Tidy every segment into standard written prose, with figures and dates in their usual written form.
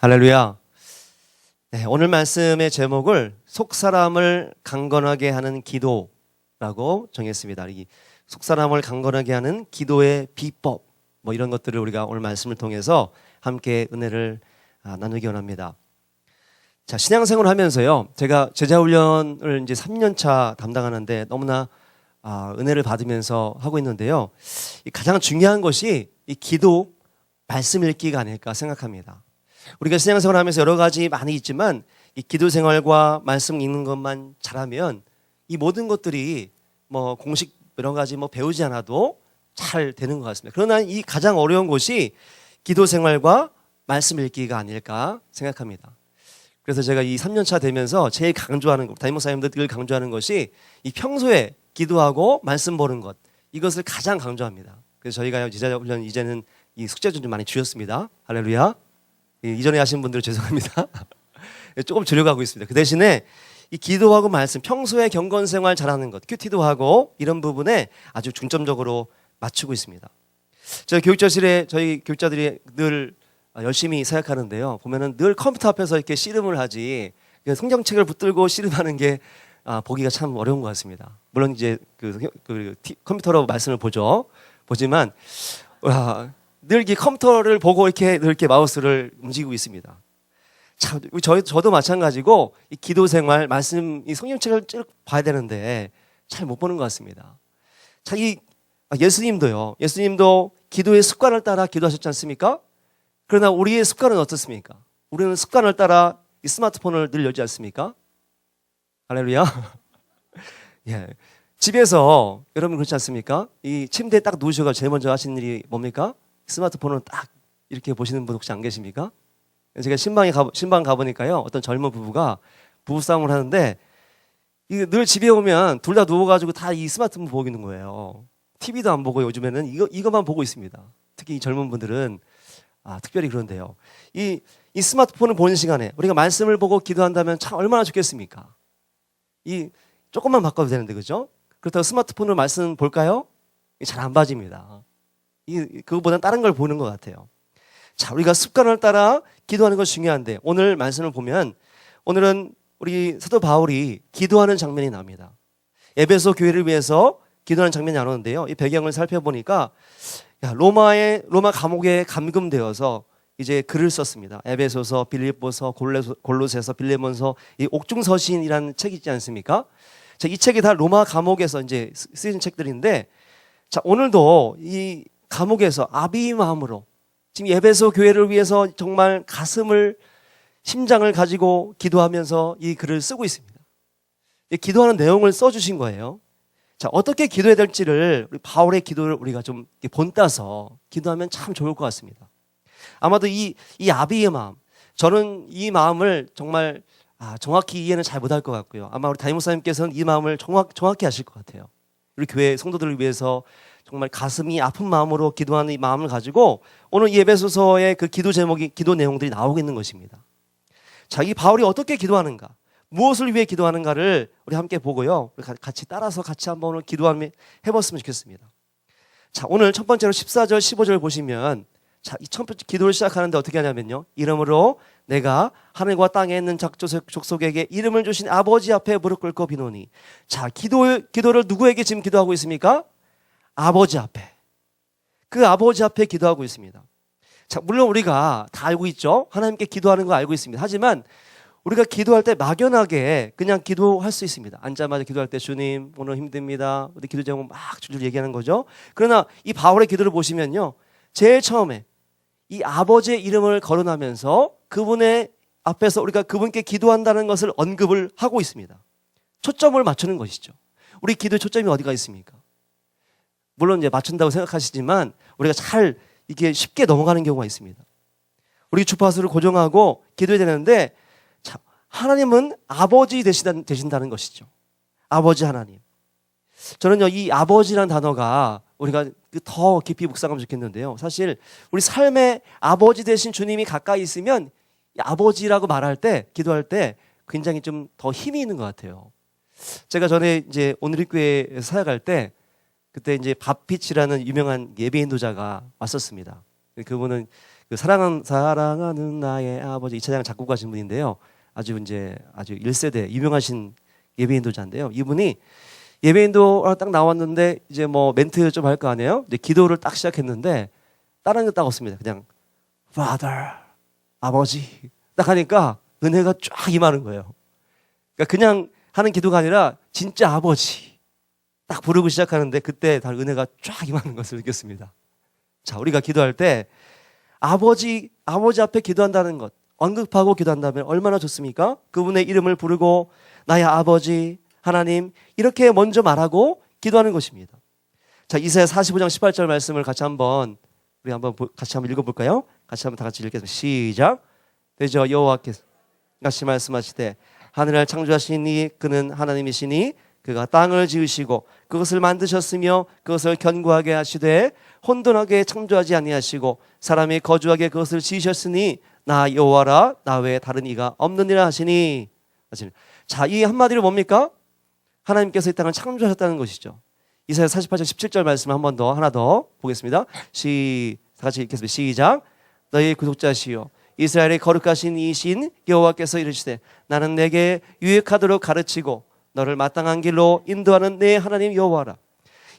할렐루야. 네, 오늘 말씀의 제목을 속 사람을 강건하게 하는 기도라고 정했습니다. 이 속 사람을 강건하게 하는 기도의 비법, 이런 것들을 우리가 오늘 말씀을 통해서 함께 은혜를 나누기 원합니다. 자, 신앙생활을 하면서요, 제가 제자훈련을 이제 3년 차 담당하는데 너무나 은혜를 받으면서 하고 있는데요. 가장 중요한 것이 이 기도, 말씀 읽기가 아닐까 생각합니다. 우리가 신앙생활 하면서 여러 가지 많이 있지만 이 기도 생활과 말씀 읽는 것만 잘하면 이 모든 것들이 공식 여러 가지 배우지 않아도 잘 되는 것 같습니다. 그러나 이 가장 어려운 것이 기도 생활과 말씀 읽기가 아닐까 생각합니다. 그래서 제가 이 3년차 되면서 제일 강조하는 것, 담임 목사님들 늘 강조하는 것이 이 평소에 기도하고 말씀 보는 것, 이것을 가장 강조합니다. 그래서 저희가 제자훈련 이제는 이 숙제 좀 많이 주셨습니다. 할렐루야. 이전에 하신 분들 죄송합니다. 조금 줄여가고 있습니다. 그 대신에 이 기도하고 말씀, 평소에 경건생활 잘하는 것, 큐티도 하고 이런 부분에 아주 중점적으로 맞추고 있습니다. 저희 교육자실에 저희 교육자들이 늘 열심히 사역하는데요. 보면은 늘 컴퓨터 앞에서 이렇게 씨름을 하지 성경책을 붙들고 씨름하는 게 보기가 참 어려운 것 같습니다. 물론 이제 컴퓨터로 말씀을 보지만 늘 이 컴퓨터를 보고 늘 이렇게 마우스를 움직이고 있습니다. 참, 저도 마찬가지고 이 기도 생활, 말씀, 이 성경책을 쭉 봐야 되는데 잘 못 보는 것 같습니다. 자, 예수님도 기도의 습관을 따라 기도하셨지 않습니까? 그러나 우리의 습관은 어떻습니까? 우리는 습관을 따라 이 스마트폰을 늘 열지 않습니까? 할렐루야. 예. 집에서 여러분 그렇지 않습니까? 이 침대에 딱 누우셔서 제일 먼저 하시는 일이 뭡니까? 스마트폰을 딱 이렇게 보시는 분 혹시 안 계십니까? 제가 신방 가보니까요, 어떤 젊은 부부가 부부싸움을 하는데 늘 집에 오면 둘 다 누워가지고 다 이 스마트폰 보고 있는 거예요. TV도 안 보고 요즘에는 이것만 보고 있습니다. 특히 이 젊은 분들은 특별히 그런데요. 이 스마트폰을 보는 시간에 우리가 말씀을 보고 기도한다면 참 얼마나 좋겠습니까? 조금만 바꿔도 되는데, 그죠? 그렇다고 스마트폰으로 말씀 볼까요? 잘 안 봐집니다. 그거보다는 다른 걸 보는 것 같아요. 자, 우리가 습관을 따라 기도하는 것이 중요한데, 오늘 말씀을 보면 오늘은 우리 사도 바울이 기도하는 장면이 나옵니다. 에베소 교회를 위해서 기도하는 장면이 나오는데요. 이 배경을 살펴보니까 로마 감옥에 감금되어서 이제 글을 썼습니다. 에베소서, 빌립보서, 골로새서, 빌레몬서, 이 옥중서신이라는 책이 있지 않습니까? 자, 이 책이 다 로마 감옥에서 이제 쓰인 책들인데, 자, 오늘도 이 감옥에서 아비의 마음으로 지금 에베소 교회를 위해서 정말 심장을 가지고 기도하면서 이 글을 쓰고 있습니다. 기도하는 내용을 써주신 거예요. 자, 어떻게 기도해야 될지를 우리 바울의 기도를 우리가 좀 본따서 기도하면 참 좋을 것 같습니다. 아마도 이 아비의 마음, 저는 이 마음을 정말 정확히 이해는 잘 못할 것 같고요. 아마 우리 담임 목사님께서는 이 마음을 정확히 하실 것 같아요. 우리 교회 성도들을 위해서 정말 가슴이 아픈 마음으로 기도하는 이 마음을 가지고 오늘 이 에베소서의 그 기도 제목이, 기도 내용들이 나오고 있는 것입니다. 자, 이 바울이 어떻게 기도하는가, 무엇을 위해 기도하는가를 우리 함께 보고요. 우리 같이 따라서 한번 오늘 기도하며 해봤으면 좋겠습니다. 자, 오늘 첫 번째로 14절, 15절 보시면, 자, 이 첫 번째 기도를 시작하는데 어떻게 하냐면요. 이름으로 내가 하늘과 땅에 있는 족속에게 이름을 주신 아버지 앞에 무릎 꿇고 비노니. 자, 기도를 누구에게 지금 기도하고 있습니까? 아버지 앞에. 그 아버지 앞에 기도하고 있습니다. 자, 물론 우리가 다 알고 있죠. 하나님께 기도하는 거 알고 있습니다. 하지만 우리가 기도할 때 막연하게 그냥 기도할 수 있습니다. 앉자마자 기도할 때 주님 오늘 힘듭니다. 우리 기도 제목 막 줄줄 얘기하는 거죠. 그러나 이 바울의 기도를 보시면요. 제일 처음에 이 아버지의 이름을 거론하면서 그분의 앞에서 우리가 그분께 기도한다는 것을 언급을 하고 있습니다. 초점을 맞추는 것이죠. 우리 기도의 초점이 어디가 있습니까? 물론 이제 맞춘다고 생각하시지만 우리가 이게 쉽게 넘어가는 경우가 있습니다. 우리 주파수를 고정하고 기도해야 되는데, 자, 하나님은 아버지 되신다는 것이죠. 아버지 하나님. 저는요, 이 아버지라는 단어가 우리가 더 깊이 묵상하면 좋겠는데요. 사실 우리 삶에 아버지 되신 주님이 가까이 있으면 이 아버지라고 말할 때, 기도할 때 굉장히 좀 더 힘이 있는 것 같아요. 제가 전에 이제 오늘리교회에 사역할 때 그때 이제 밥빛이라는 유명한 예배 인도자가 왔었습니다. 그분은 그 사랑하는 나의 아버지 이 찬양 작곡하신 분인데요. 아주 1세대 유명하신 예배인도자인데요. 이분이 예배인도 딱 나왔는데 이제 뭐 멘트 좀 할 거 아니에요? 이제 기도를 딱 시작했는데 다른 거 딱 없습니다. 그냥 Father, 아버지 딱 하니까 은혜가 쫙 임하는 거예요. 그러니까 그냥 하는 기도가 아니라 진짜 아버지 딱 부르고 시작하는데 그때 다 은혜가 쫙 임하는 것을 느꼈습니다. 자, 우리가 기도할 때 아버지 앞에 기도한다는 것 언급하고 기도한다면 얼마나 좋습니까? 그분의 이름을 부르고 나의 아버지 하나님 이렇게 먼저 말하고 기도하는 것입니다. 자, 이사야 45장 18절 말씀을 같이 한번 읽어볼까요? 같이 한번 다 같이 읽겠습니다. 시작. 되죠? 여호와께서 같이 말씀하시되 하늘을 창조하시니 그는 하나님이시니 그가 땅을 지으시고 그것을 만드셨으며 그것을 견고하게 하시되 혼돈하게 창조하지 아니하시고 사람이 거주하게 그것을 지으셨으니 나 여호와라 나 외에 다른 이가 없느니라 하시니. 자, 이 한마디로 뭡니까? 하나님께서 이 땅을 창조하셨다는 것이죠. 이사야 48장 17절 말씀 하나 더 보겠습니다. 다 같이 읽겠습니다. 시작. 너희 구속자시요 이스라엘의 거룩하신 이신 여호와께서 이르시되 나는 내게 유익하도록 가르치고 너를 마땅한 길로 인도하는 내 하나님 여호와라.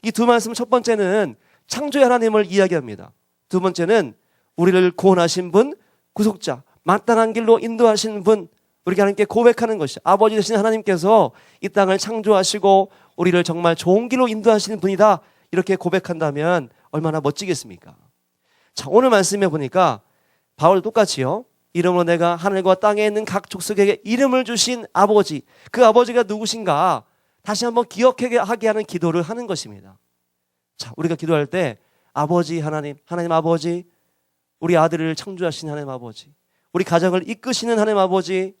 이 두 말씀 첫 번째는 창조의 하나님을 이야기합니다. 두 번째는 우리를 구원하신 분, 구속자, 마땅한 길로 인도하신 분, 우리가 하나님께 고백하는 것이죠. 아버지 되신 하나님께서 이 땅을 창조하시고 우리를 정말 좋은 길로 인도하시는 분이다. 이렇게 고백한다면 얼마나 멋지겠습니까? 자, 오늘 말씀에 보니까 바울 똑같이요. 이름으로 내가 하늘과 땅에 있는 각 족속에게 이름을 주신 아버지, 그 아버지가 누구신가 다시 한번 기억하게 하는 기도를 하는 것입니다. 자, 우리가 기도할 때 아버지 하나님 아버지, 우리 아들을 창조하신 하나님 아버지, 우리 가정을 이끄시는 하나님 아버지,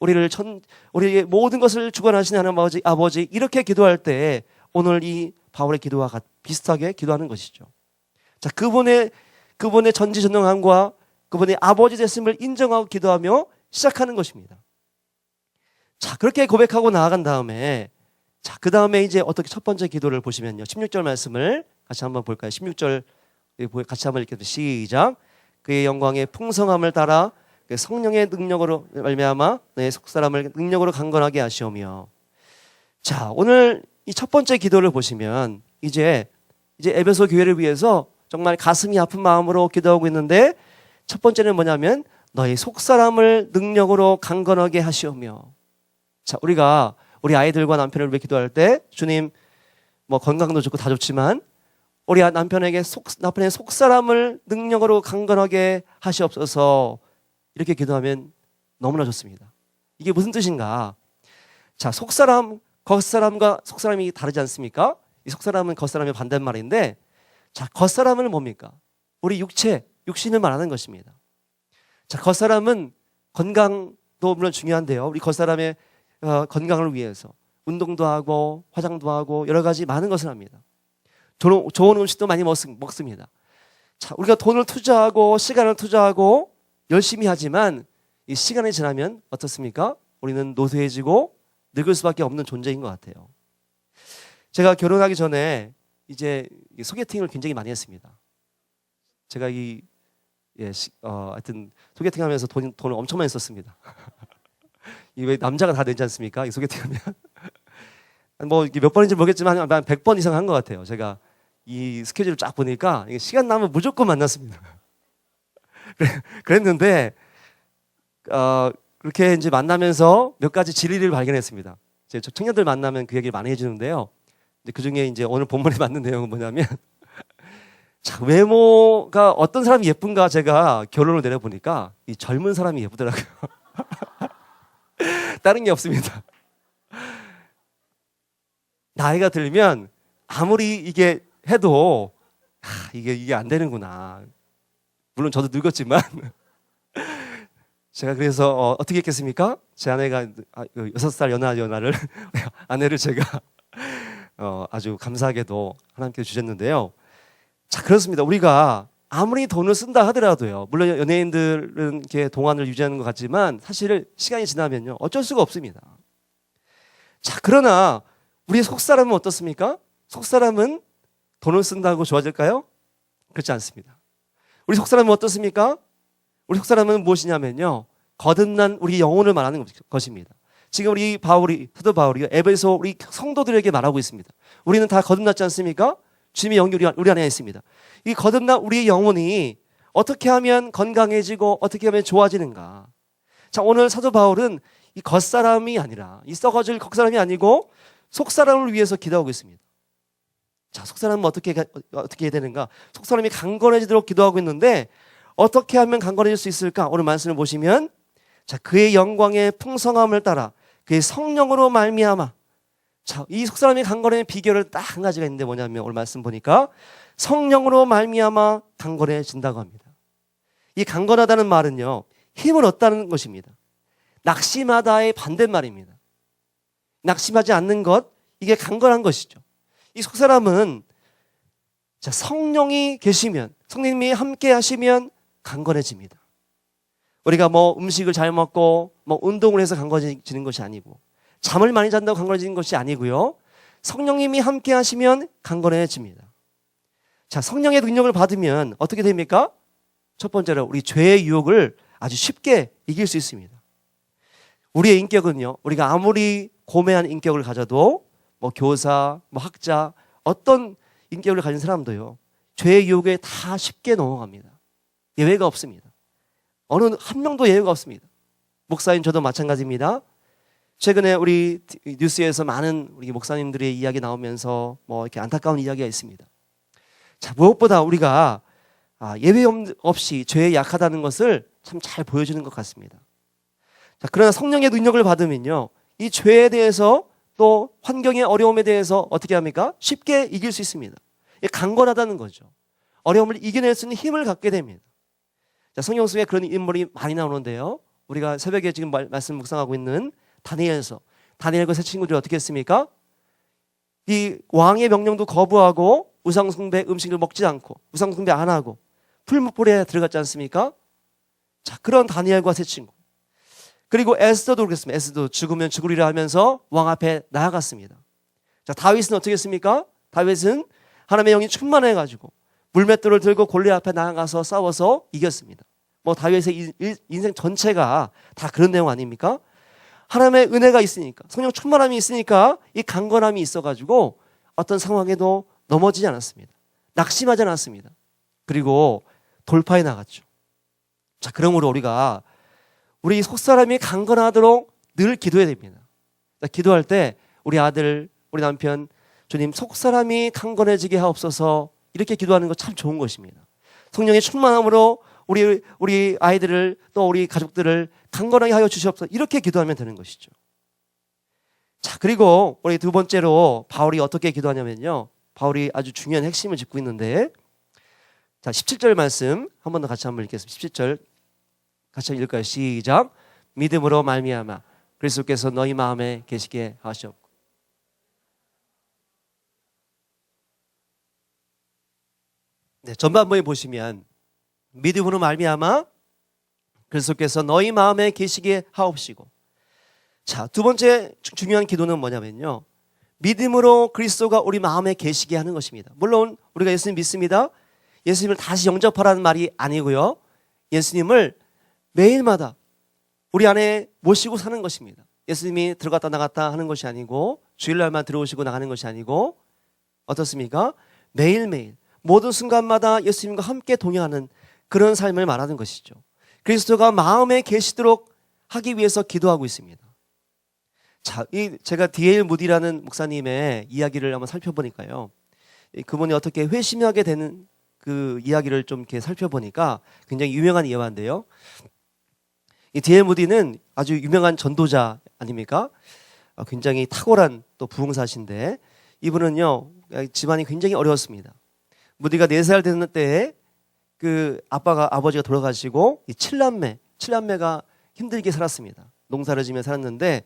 우리의 모든 것을 주관하시는 하나님 아버지 이렇게 기도할 때 오늘 이 바울의 기도와 비슷하게 기도하는 것이죠. 자, 그분의 전지전능함과 그분의 아버지 됐음을 인정하고 기도하며 시작하는 것입니다. 자, 그렇게 고백하고 나아간 다음에 자, 그 다음에 이제 어떻게 첫 번째 기도를 보시면요. 16절 말씀을 같이 한번 볼까요? 16절 같이 한번 읽겠습니다. 시작. 그의 영광의 풍성함을 따라 성령의 능력으로 말미암아 내 속사람을 능력으로 강건하게 하시오며. 자, 오늘 이 첫 번째 기도를 보시면 이제 에베소 교회를 위해서 정말 가슴이 아픈 마음으로 기도하고 있는데 첫 번째는 뭐냐면 너희 속사람을 능력으로 강건하게 하시오며. 자, 우리가 우리 아이들과 남편을 위해 기도할 때 주님 뭐 건강도 좋고 다 좋지만 우리 남편의 속사람을 능력으로 강건하게 하시옵소서. 이렇게 기도하면 너무나 좋습니다. 이게 무슨 뜻인가? 자, 속사람, 겉사람과 속사람이 다르지 않습니까? 이 속사람은 겉사람의 반대말인데 자, 겉사람은 뭡니까? 우리 육신을 말하는 것입니다. 자, 겉사람은 건강도 물론 중요한데요. 우리 겉사람의 건강을 위해서 운동도 하고 화장도 하고 여러 가지 많은 것을 합니다. 좋은 음식도 많이 먹습니다. 자, 우리가 돈을 투자하고 시간을 투자하고 열심히 하지만 이 시간이 지나면 어떻습니까? 우리는 노쇠해지고 늙을 수밖에 없는 존재인 것 같아요. 제가 결혼하기 전에 이제 소개팅을 굉장히 많이 했습니다. 제가 하여튼 소개팅하면서 돈을 엄청 많이 썼습니다. 왜 남자가 다 되지 않습니까? 이 소개팅하면 뭐 몇 번인지 모르겠지만 한 100번 이상 한 것 같아요. 제가 이 스케줄을 쫙 보니까 시간 나면 무조건 만났습니다. 그랬는데 그렇게 이제 만나면서 몇 가지 진리를 발견했습니다. 제 청년들 만나면 그 얘기를 많이 해주는데요. 그 중에 이제 오늘 본문에 맞는 내용은 뭐냐면 자, 외모가 어떤 사람이 예쁜가 제가 결론을 내려보니까 이 젊은 사람이 예쁘더라고요. 다른 게 없습니다. 나이가 들면 아무리 이게 해도 이게 안 되는구나. 물론 저도 늙었지만 제가 그래서 어떻게 했겠습니까? 제 아내가 6살 연하를 아내를 제가 아주 감사하게도 하나님께서 주셨는데요. 자, 그렇습니다. 우리가 아무리 돈을 쓴다 하더라도요. 물론 연예인들은 이렇게 동안을 유지하는 것 같지만 사실 시간이 지나면요. 어쩔 수가 없습니다. 자, 그러나 우리 속사람은 어떻습니까? 속사람은 돈을 쓴다고 좋아질까요? 그렇지 않습니다. 우리 속사람은 어떻습니까? 우리 속사람은 무엇이냐면요, 거듭난 우리 영혼을 말하는 것입니다. 지금 우리 사도 바울이 에베소 우리 성도들에게 말하고 있습니다. 우리는 다 거듭났지 않습니까? 주님의 영이 우리 안에 있습니다. 이 거듭난 우리의 영혼이 어떻게 하면 건강해지고 어떻게 하면 좋아지는가? 자, 오늘 사도 바울은 이 겉사람이 아니라, 이 썩어질 겉사람이 아니고 속사람을 위해서 기도하고 있습니다. 자, 속사람은 어떻게 해야 되는가? 속사람이 강건해지도록 기도하고 있는데 어떻게 하면 강건해질 수 있을까? 오늘 말씀을 보시면, 자, 그의 영광의 풍성함을 따라 그의 성령으로 말미암아. 자, 이 속사람이 강건해진 비결은 딱 한 가지가 있는데 뭐냐면, 오늘 말씀 보니까 성령으로 말미암아 강건해진다고 합니다. 이 강건하다는 말은요, 힘을 얻다는 것입니다. 낙심하다의 반대말입니다. 낙심하지 않는 것, 이게 강건한 것이죠. 이 속사람은, 자, 성령이 계시면, 성령님이 함께 하시면 강건해집니다. 우리가 뭐 음식을 잘 먹고 뭐 운동을 해서 강건해지는 것이 아니고, 잠을 많이 잔다고 강건해지는 것이 아니고요, 성령님이 함께 하시면 강건해집니다. 자, 성령의 능력을 받으면 어떻게 됩니까? 첫 번째로 우리 죄의 유혹을 아주 쉽게 이길 수 있습니다. 우리의 인격은요, 우리가 아무리 고매한 인격을 가져도 뭐 교사, 뭐 학자, 어떤 인격을 가진 사람도요, 죄의 유혹에 다 쉽게 넘어갑니다. 예외가 없습니다. 어느 한 명도 예외가 없습니다. 목사님 저도 마찬가지입니다. 최근에 우리 뉴스에서 많은 우리 목사님들의 이야기 나오면서 뭐 이렇게 안타까운 이야기가 있습니다. 자, 무엇보다 우리가 예외 없이 죄에 약하다는 것을 참 잘 보여주는 것 같습니다. 자, 그러나 성령의 능력을 받으면요, 이 죄에 대해서 또 환경의 어려움에 대해서 어떻게 합니까? 쉽게 이길 수 있습니다. 강건하다는 거죠. 어려움을 이겨낼 수 있는 힘을 갖게 됩니다. 자, 성경 속에 그런 인물이 많이 나오는데요, 우리가 새벽에 지금 말씀 묵상하고 있는 다니엘과 세 친구들이 어떻게 했습니까? 이 왕의 명령도 거부하고 우상숭배 음식을 먹지 않고 우상숭배 안 하고 풀무불에 들어갔지 않습니까? 자, 그런 다니엘과 세 친구. 그리고 에스더도 그렇습니다. 에스더도 죽으면 죽으리라 하면서 왕 앞에 나아갔습니다. 자, 다윗은 어떻게 했습니까? 다윗은 하나님의 영이 충만해가지고 물맷돌을 들고 골리앗 앞에 나아가서 싸워서 이겼습니다. 뭐 다윗의 인생 전체가 다 그런 내용 아닙니까? 하나님의 은혜가 있으니까, 성령 충만함이 있으니까 이 강건함이 있어가지고 어떤 상황에도 넘어지지 않았습니다. 낙심하지 않았습니다. 그리고 돌파해 나갔죠. 자, 그러므로 우리가 우리 속사람이 강건하도록 늘 기도해야 됩니다. 자, 기도할 때 우리 아들, 우리 남편, 주님 속사람이 강건해지게 하옵소서, 이렇게 기도하는 거 참 좋은 것입니다. 성령의 충만함으로 우리 아이들을 또 우리 가족들을 강건하게 하여 주시옵소서, 이렇게 기도하면 되는 것이죠. 자, 그리고 우리 두 번째로 바울이 어떻게 기도하냐면요, 바울이 아주 중요한 핵심을 짚고 있는데, 자, 17절 말씀 한 번 더 같이 한번 읽겠습니다. 17절 같이 읽을까요? 시작. 믿음으로 말미암아 그리스도께서 너희 마음에 계시게 하시옵고. 네, 전반부에 보시면 믿음으로 말미암아 그리스도께서 너희 마음에 계시게 하옵시고. 자, 두 번째 중요한 기도는 뭐냐면요, 믿음으로 그리스도가 우리 마음에 계시게 하는 것입니다. 물론 우리가 예수님 믿습니다. 예수님을 다시 영접하라는 말이 아니고요, 예수님을 매일마다 우리 안에 모시고 사는 것입니다. 예수님이 들어갔다 나갔다 하는 것이 아니고, 주일날만 들어오시고 나가는 것이 아니고, 어떻습니까? 매일매일 모든 순간마다 예수님과 함께 동행하는 그런 삶을 말하는 것이죠. 그리스도가 마음에 계시도록 하기 위해서 기도하고 있습니다. 자, 제가 D.L. 무디라는 목사님의 이야기를 한번 살펴보니까요, 그분이 어떻게 회심하게 되는 그 이야기를 좀 이렇게 살펴보니까 굉장히 유명한 예화인데요, 이 D.L. 무디는 아주 유명한 전도자 아닙니까? 굉장히 탁월한 또 부흥사신데, 이분은요, 집안이 굉장히 어려웠습니다. 무디가 4살 되는 때에 그 아버지가 돌아가시고 이 7남매가 힘들게 살았습니다. 농사를 지며 살았는데,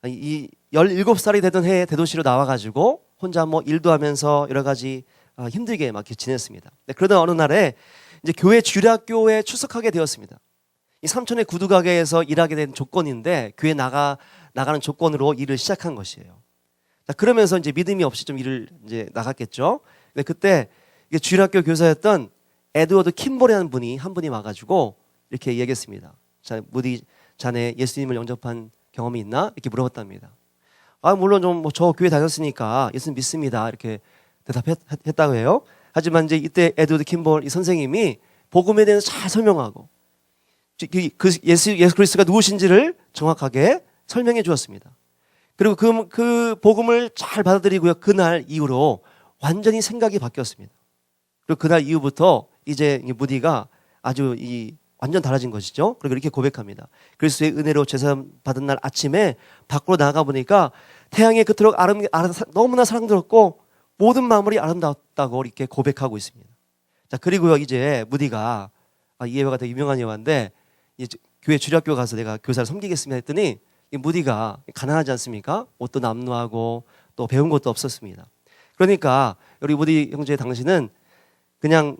이 17살이 되던 해에 대도시로 나와가지고 혼자 뭐 일도 하면서 여러 가지 힘들게 막 지냈습니다. 그러던 어느 날에 이제 교회 주일학교에 출석하게 되었습니다. 이 삼촌의 구두 가게에서 일하게 된 조건인데, 교회 나가는 조건으로 일을 시작한 것이에요. 자, 그러면서 이제 믿음이 없이 좀 일을 이제 나갔겠죠. 근데 그때 주일학교 교사였던 에드워드 킴볼이라는 분이 와가지고 이렇게 얘기했습니다. 자, 무디 자네 예수님을 영접한 경험이 있나? 이렇게 물어봤답니다. 물론 좀 저 교회 다녔으니까 예수님 믿습니다. 이렇게 대답했다고 해요. 하지만 이제 이때 에드워드 킴볼 이 선생님이 복음에 대해서 잘 설명하고 그 예수 그리스도가 누구신지를 정확하게 설명해 주었습니다. 그리고 그 복음을 잘 받아들이고요. 그날 이후로 완전히 생각이 바뀌었습니다. 그리고 그날 이후부터 이제 무디가 아주 완전 달라진 것이죠. 그리고 이렇게 고백합니다. 그리스도의 은혜로 제사 받은 날 아침에 밖으로 나가 보니까 태양의 그토록 너무나 사랑스럽고 모든 만물이 아름다웠다고 이렇게 고백하고 있습니다. 자, 그리고요, 이제 무디가 이 예화가 되게 유명한 예화인데 교회 주일학교 가서 내가 교사를 섬기겠습니다 했더니 이 무디가 가난하지 않습니까? 옷도 남루하고 또 배운 것도 없었습니다. 그러니까 우리 무디 형제 당신은 그냥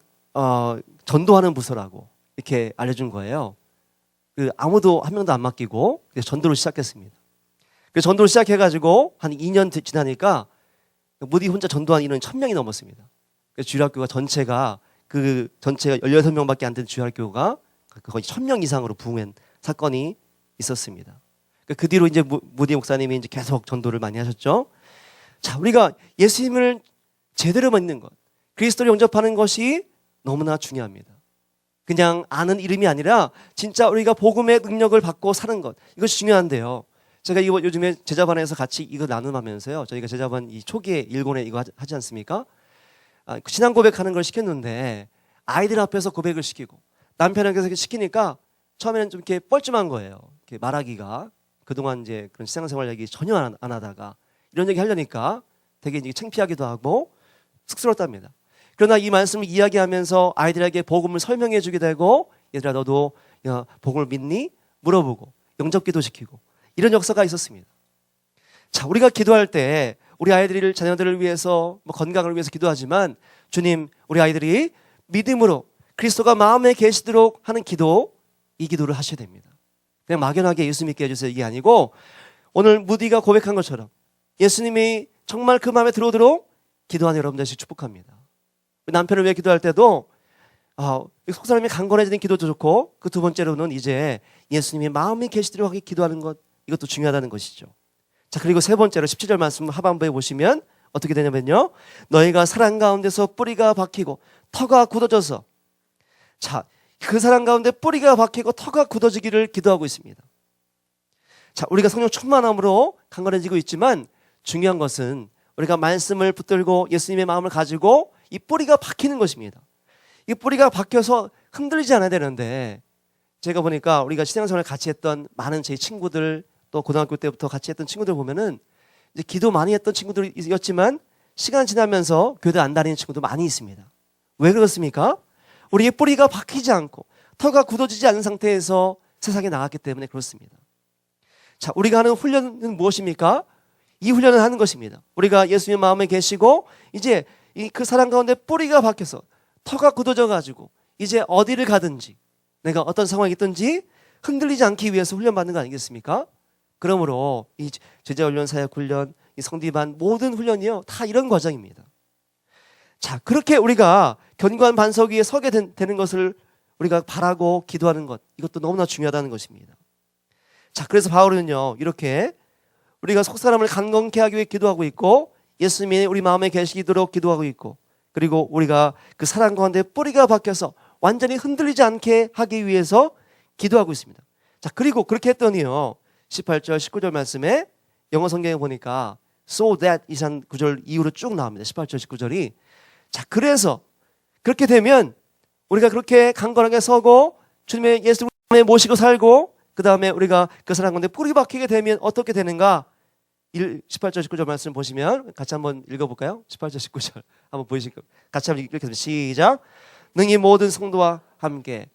전도하는 부서라고 이렇게 알려준 거예요. 아무도 한 명도 안 맡기고 전도를 시작했습니다. 그 전도를 시작해가지고 한 2년 지나니까 무디 혼자 전도한 인원이 1000명이 넘었습니다. 주일학교가 전체가 16명밖에 안 되는 주일학교가 거의 1000명 이상으로 부흥한 사건이 있었습니다. 그 뒤로 이제 무디 목사님이 이제 계속 전도를 많이 하셨죠. 자, 우리가 예수님을 제대로 믿는 것, 그리스도를 영접하는 것이 너무나 중요합니다. 그냥 아는 이름이 아니라 진짜 우리가 복음의 능력을 받고 사는 것, 이것이 중요한데요. 제가 이거 요즘에 제자반에서 같이 이거 나눔하면서요. 저희가 제자반 이 초기에 일본에 이거 하지 않습니까? 신앙 고백하는 걸 시켰는데 아이들 앞에서 고백을 시키고 남편에게서 시키니까 처음에는 좀 이렇게 뻘쭘한 거예요. 이렇게 말하기가. 그동안 이제 그런 신앙생활 얘기 전혀 안 하다가 이런 얘기 하려니까 되게 이제 창피하기도 하고 쑥스럽답니다. 그러나 이 말씀을 이야기하면서 아이들에게 복음을 설명해 주게 되고 얘들아 너도 복음을 믿니? 물어보고 영접기도 시키고 이런 역사가 있었습니다. 자, 우리가 기도할 때 우리 아이들을 자녀들을 위해서 건강을 위해서 기도하지만 주님 우리 아이들이 믿음으로 그리스도가 마음에 계시도록 하는 기도, 이 기도를 하셔야 됩니다. 그냥 막연하게 예수 믿게 해주세요 이게 아니고 오늘 무디가 고백한 것처럼 예수님이 정말 그 마음에 들어오도록 기도하는 여러분들 축복합니다. 남편을 위해 기도할 때도 속사람이 강건해지는 기도도 좋고 그 두 번째로는 이제 예수님이 마음에 계시도록 하게 기도하는 것, 이것도 중요하다는 것이죠. 자, 그리고 세 번째로 17절 말씀 하반부에 보시면 어떻게 되냐면요, 너희가 사랑 가운데서 뿌리가 박히고 터가 굳어져서, 자, 그 사랑 가운데 뿌리가 박히고 터가 굳어지기를 기도하고 있습니다. 자, 우리가 성령 충만함으로 강건해지고 있지만 중요한 것은 우리가 말씀을 붙들고 예수님의 마음을 가지고 이 뿌리가 박히는 것입니다. 이 뿌리가 박혀서 흔들리지 않아야 되는데, 제가 보니까 우리가 신앙생활을 같이 했던 많은 제 친구들, 또 고등학교 때부터 같이 했던 친구들 보면은 이제 기도 많이 했던 친구들이었지만 시간 지나면서 교회 안 다니는 친구도 많이 있습니다. 왜 그렇습니까? 우리의 뿌리가 박히지 않고 터가 굳어지지 않은 상태에서 세상에 나갔기 때문에 그렇습니다. 자, 우리가 하는 훈련은 무엇입니까? 이 훈련을 하는 것입니다. 우리가 예수님 마음에 계시고 이제 그 사랑 가운데 뿌리가 박혀서 터가 굳어져 가지고 이제 어디를 가든지 내가 어떤 상황이 있든지 흔들리지 않기 위해서 훈련받는 거 아니겠습니까? 그러므로 이 제자훈련, 사역훈련, 이 성디반 모든 훈련이요 다 이런 과정입니다. 자, 그렇게 우리가 견고한 반석 위에 서게 되는 것을 우리가 바라고 기도하는 것, 이것도 너무나 중요하다는 것입니다. 자, 그래서 바울은요 이렇게 우리가 속사람을 강건케 하기 위해 기도하고 있고 예수님이 우리 마음에 계시도록 기도하고 있고, 그리고 우리가 그 사랑 가운데 뿌리가 박혀서 완전히 흔들리지 않게 하기 위해서 기도하고 있습니다. 자, 그리고 그렇게 했더니요 18절 19절 말씀에 영어 성경에 보니까 so that 이상 구절 이후로 쭉 나옵니다. 18절 19절이. 자, 그래서 그렇게 되면 우리가 그렇게 강건하게 서고 주님의 예수님을 모시고 살고 그 다음에 우리가 그 사랑 가운데 뿌리 박히게 되면 어떻게 되는가? 18절 19절 말씀 보시면 같이 한번 읽어볼까요? 18절 19절 한번 보이실까요? 같이 한번 읽겠습니다. 시작. 능히 모든 성도와 함께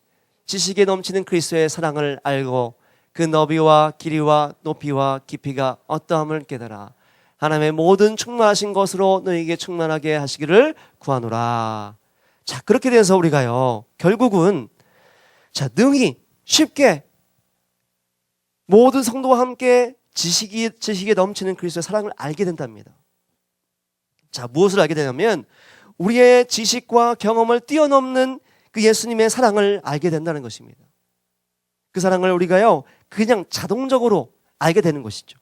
지식에 넘치는 그리스도의 사랑을 알고 그 너비와 길이와 높이와 깊이가 어떠함을 깨달아 하나님의 모든 충만하신 것으로 너희에게 충만하게 하시기를 구하노라. 자, 그렇게 돼서 우리가요 결국은 자 능히 쉽게 모든 성도와 함께 지식에 넘치는 그리스도의 사랑을 알게 된답니다. 자, 무엇을 알게 되냐면 우리의 지식과 경험을 뛰어넘는 그 예수님의 사랑을 알게 된다는 것입니다. 그 사랑을 우리가요 그냥 자동적으로 알게 되는 것이죠.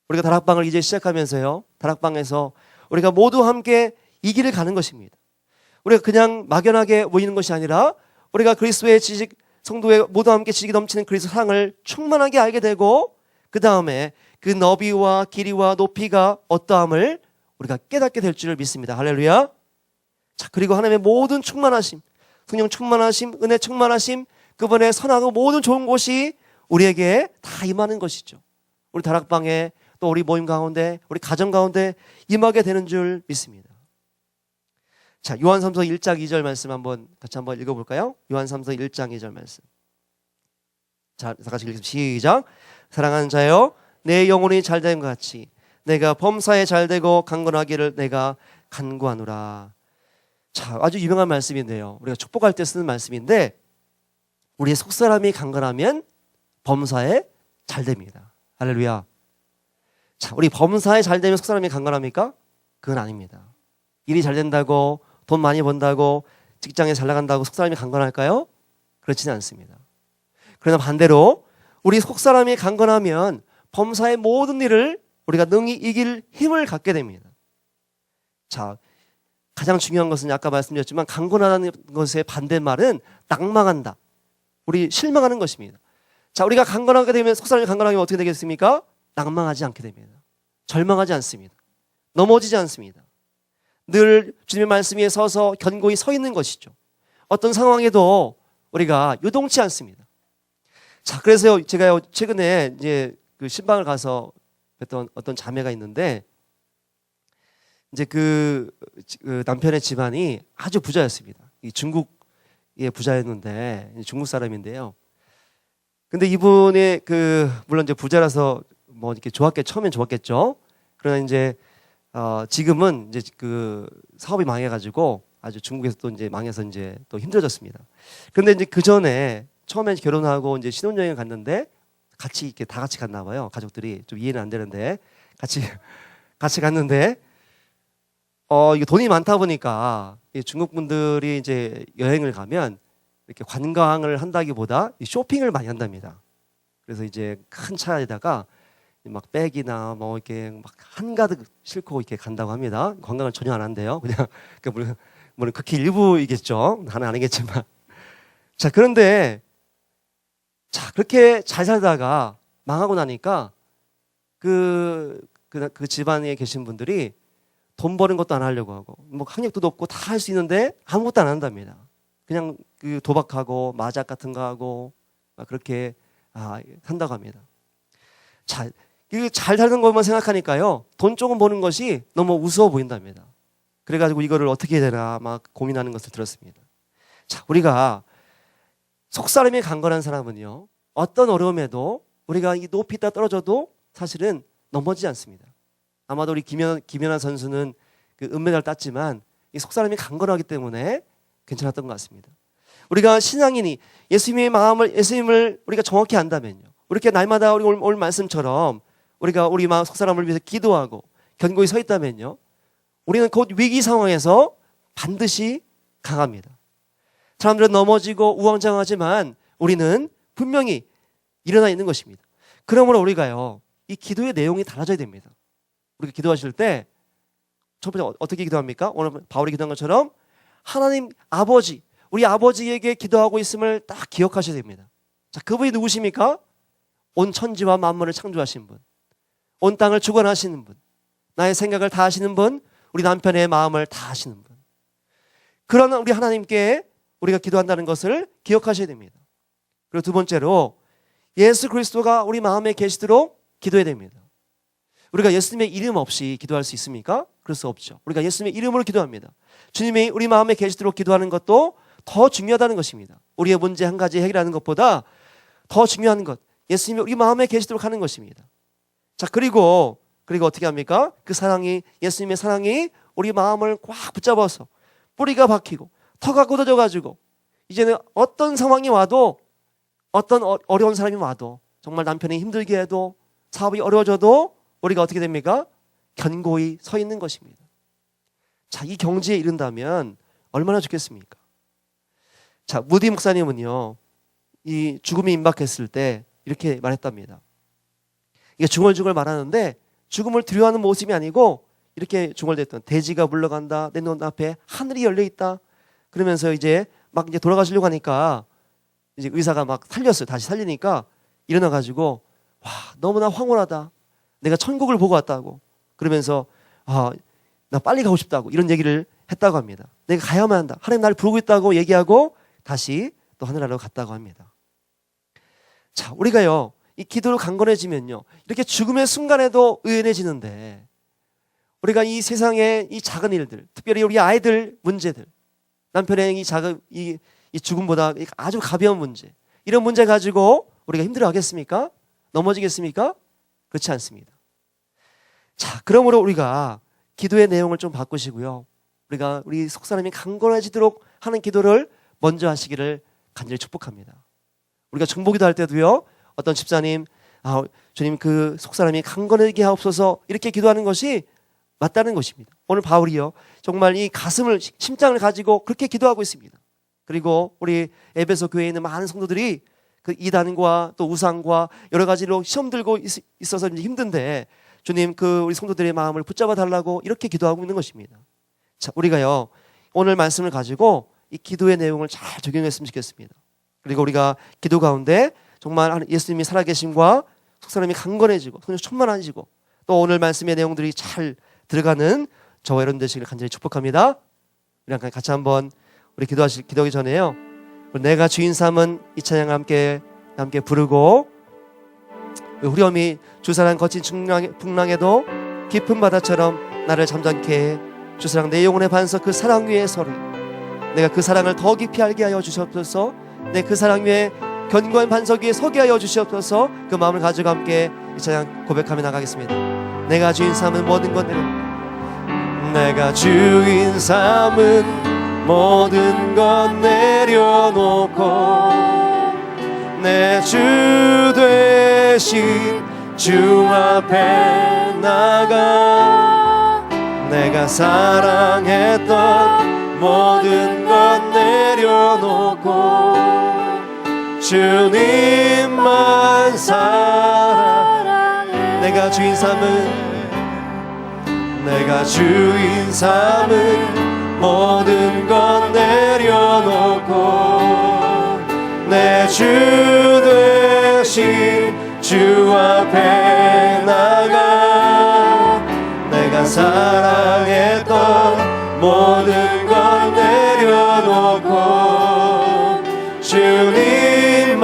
우리가 다락방을 이제 시작하면서요, 다락방에서 우리가 모두 함께 이 길을 가는 것입니다. 우리가 그냥 막연하게 모이는 것이 아니라 우리가 그리스도의 지식, 성도의 모두 함께 지식이 넘치는 그리스도 사랑을 충만하게 알게 되고, 그 다음에 그 너비와 길이와 높이가 어떠함을 우리가 깨닫게 될 줄을 믿습니다. 할렐루야. 자, 그리고 하나님의 모든 충만하심, 성령 충만하심, 은혜 충만하심, 그분의 선하고 모든 좋은 것이 우리에게 다 임하는 것이죠. 우리 다락방에, 또 우리 모임 가운데, 우리 가정 가운데 임하게 되는 줄 믿습니다. 자, 요한삼서 1장 2절 말씀 같이 한번 읽어볼까요? 요한삼서 1장 2절 말씀. 자, 다 같이 읽겠습니다. 시작. 사랑하는 자여, 내 영혼이 잘됨과 같이 내가 범사에 잘되고 강건하기를 내가 간구하노라. 자, 아주 유명한 말씀인데요, 우리가 축복할 때 쓰는 말씀인데, 우리의 속사람이 강건하면 범사에 잘됩니다. 할렐루야. 자, 우리 범사에 잘되면 속사람이 강건합니까? 그건 아닙니다. 일이 잘 된다고, 돈 많이 번다고, 직장에 잘 나간다고 속사람이 강건할까요? 그렇지는 않습니다. 그러나 반대로 우리 속사람이 강건하면 범사의 모든 일을 우리가 능히 이길 힘을 갖게 됩니다. 자, 가장 중요한 것은 아까 말씀드렸지만 강건하다는 것의 반대말은 낙망한다, 우리 실망하는 것입니다. 자, 우리가 강건하게 되면, 속사람이 강건하게 되면 어떻게 되겠습니까? 낙망하지 않게 됩니다. 절망하지 않습니다. 넘어지지 않습니다. 늘 주님의 말씀 위에 서서 견고히 서 있는 것이죠. 어떤 상황에도 우리가 요동치 않습니다. 자, 그래서 제가 최근에 이제 그 신방을 가서 뵀던 어떤 자매가 있는데, 이제 그 남편의 집안이 아주 부자였습니다. 이 중국의 부자였는데, 중국 사람인데요. 근데 이분의 물론 이제 부자라서 뭐 이렇게 처음엔 좋았겠죠. 그러나 이제 지금은 이제 그 사업이 망해가지고 아주 중국에서 또 이제 망해서 이제 또 힘들어졌습니다. 그런데 이제 그 전에 처음에 결혼하고 이제 신혼여행을 갔는데, 같이 이렇게 다 같이 갔나 봐요. 가족들이 좀 이해는 안 되는데 같이 갔는데, 이게 돈이 많다 보니까 이 중국 분들이 이제 여행을 가면 이렇게 관광을 한다기보다 쇼핑을 많이 한답니다. 그래서 이제 큰 차에다가 막 백이나 뭐 이렇게 막 한가득 싣고 이렇게 간다고 합니다. 관광을 전혀 안 한대요. 그냥 물론 극히 일부이겠죠. 다는 아니겠지만. 자, 그런데 자, 그렇게 잘 살다가 망하고 나니까 그 집안에 계신 분들이 돈 버는 것도 안 하려고 하고, 뭐 학력도 높고 다 할 수 있는데 아무것도 안 한답니다. 그냥 그 도박하고 마작 같은 거 하고 막 그렇게 산다고 합니다. 자, 이게 잘 사는 것만 생각하니까요, 돈 조금 버는 것이 너무 우스워 보인답니다. 그래가지고 이거를 어떻게 해야 되나 막 고민하는 것을 들었습니다. 자, 우리가 속사람이 강건한 사람은요, 어떤 어려움에도 우리가 이 높이 있다 떨어져도 사실은 넘어지지 않습니다. 아마도 우리 김연아 선수는 그 은메달 땄지만 이 속사람이 강건하기 때문에 괜찮았던 것 같습니다. 우리가 신앙인이 예수님을 우리가 정확히 안다면요, 이렇게 날마다 우리 오늘 말씀처럼 우리가 우리 마음 속사람을 위해서 기도하고 견고히 서 있다면요, 우리는 곧 위기 상황에서 반드시 강합니다. 사람들은 넘어지고 우왕좌왕하지만 우리는 분명히 일어나 있는 것입니다. 그러므로 우리가요, 이 기도의 내용이 달라져야 됩니다. 우리가 기도하실 때 첫 번째 어떻게 기도합니까? 오늘 바울이 기도한 것처럼 하나님 아버지, 우리 아버지에게 기도하고 있음을 딱 기억하셔야 됩니다. 자, 그분이 누구십니까? 온 천지와 만물을 창조하신 분, 온 땅을 주관하시는 분, 나의 생각을 다 하시는 분, 우리 남편의 마음을 다 아시는 분. 그런 우리 하나님께 우리가 기도한다는 것을 기억하셔야 됩니다. 그리고 두 번째로 예수 그리스도가 우리 마음에 계시도록 기도해야 됩니다. 우리가 예수님의 이름 없이 기도할 수 있습니까? 그럴 수 없죠. 우리가 예수님의 이름으로 기도합니다. 주님이 우리 마음에 계시도록 기도하는 것도 더 중요하다는 것입니다. 우리의 문제 한 가지 해결하는 것보다 더 중요한 것, 예수님이 우리 마음에 계시도록 하는 것입니다. 자, 그리고 어떻게 합니까? 그 사랑이, 예수님의 사랑이 우리 마음을 꽉 붙잡아서 뿌리가 박히고 터가 굳어져가지고 이제는 어떤 상황이 와도, 어떤 어려운 사람이 와도, 정말 남편이 힘들게 해도, 사업이 어려워져도 우리가 어떻게 됩니까? 견고히 서 있는 것입니다. 자, 이 경지에 이른다면 얼마나 좋겠습니까? 자, 무디 목사님은요, 이 죽음이 임박했을 때 이렇게 말했답니다. 이게 중얼중얼 말하는데 죽음을 두려워하는 모습이 아니고 이렇게 중얼댔던, 돼지가 물러간다, 내 눈앞에 하늘이 열려 있다. 그러면서 이제 막 이제 돌아가시려고 하니까 이제 의사가 막 살렸어요. 다시 살리니까 일어나가지고 와, 너무나 황홀하다. 내가 천국을 보고 왔다고. 그러면서 나 빨리 가고 싶다고 이런 얘기를 했다고 합니다. 내가 가야만 한다. 하나님 나를 부르고 있다고 얘기하고 다시 또 하늘나라로 갔다고 합니다. 자, 우리가요, 이 기도로 강건해지면요, 이렇게 죽음의 순간에도 의연해지는데, 우리가 이 세상의 이 작은 일들, 특별히 우리 아이들 문제들, 남편의 이 작은 이 죽음보다 아주 가벼운 문제, 이런 문제 가지고 우리가 힘들어하겠습니까? 넘어지겠습니까? 그렇지 않습니다. 자, 그러므로 우리가 기도의 내용을 좀 바꾸시고요, 우리 속사람이 강건해지도록 하는 기도를 먼저 하시기를 간절히 축복합니다. 우리가 중보기도 할 때도요, 어떤 집사님, 주님 그 속사람이 강건하게 하옵소서 이렇게 기도하는 것이 맞다는 것입니다. 오늘 바울이요, 정말 이 가슴을, 심장을 가지고 그렇게 기도하고 있습니다. 그리고 우리 에베소 교회에 있는 많은 성도들이 그 이단과 또 우상과 여러 가지로 시험 들고 있어서 힘든데, 주님 그 우리 성도들의 마음을 붙잡아 달라고 이렇게 기도하고 있는 것입니다. 자, 우리가요, 오늘 말씀을 가지고 이 기도의 내용을 잘 적용했으면 좋겠습니다. 그리고 우리가 기도 가운데 정말 예수님이 살아계심과 속사람이 강건해지고 성령 충만해지고 또 오늘 말씀의 내용들이 잘 들어가는 저와 여러분 되시기를 간절히 축복합니다. 우리 같이 한번 우리 기도하기 전에요, 내가 주인 삼은 이 찬양 함께 부르고, 후렴이 주사랑 거친 풍랑에도 깊은 바다처럼 나를 잠잠케 해 주사랑 내 영혼의 반석 그 사랑 위에 서리. 내가 그 사랑을 더 깊이 알게 하여 주시옵소서. 내 그 사랑 위에 견고한 반석 위에 서게 하여 주시옵소서. 그 마음을 가지고 함께 이 찬양 고백하며 나가겠습니다. 내가 주인 삼은 모든 것 내가 주인 삼은 모든 것 내려놓고 내 주 되신 주 앞에 나가 내가 사랑했던 모든 것 내려놓고 주님만 사랑해. 내가 주인 삼은 모든 것 내려놓고 내 주 되신 주 앞에 나가 내가 사랑했던 모든 것 내려놓고 주님만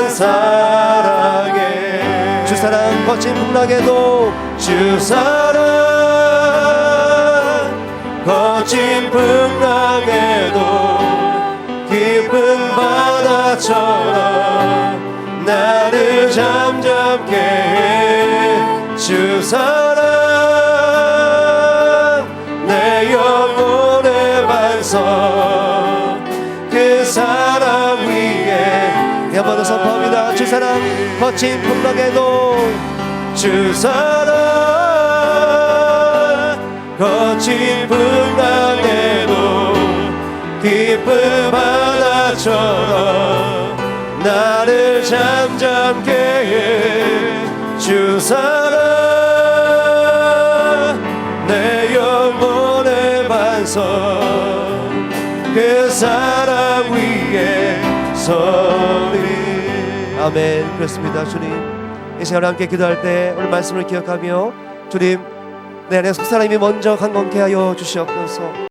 사랑해. 주 사랑 거친 풍랑에도 주 사랑 거친 풍랑에도 깊은 바다처럼 나를 잠잠케 해. 주 사랑 내 영혼의 반석 그 사랑 위에 한 번 더 선포합니다. 주 사랑 거친 풍랑에도 주 사랑 거친 풍랑에도 깊은 바다처럼 나를 잠잠케 해. 주 사랑 내 영혼의 반석 그 사랑 위에 서리. 아멘. 그렇습니다. 주님, 이 시간 함께 기도할 때 오늘 말씀을 기억하며 주님, 내 안에 속사람이 먼저 강건케 하여 주시옵소서.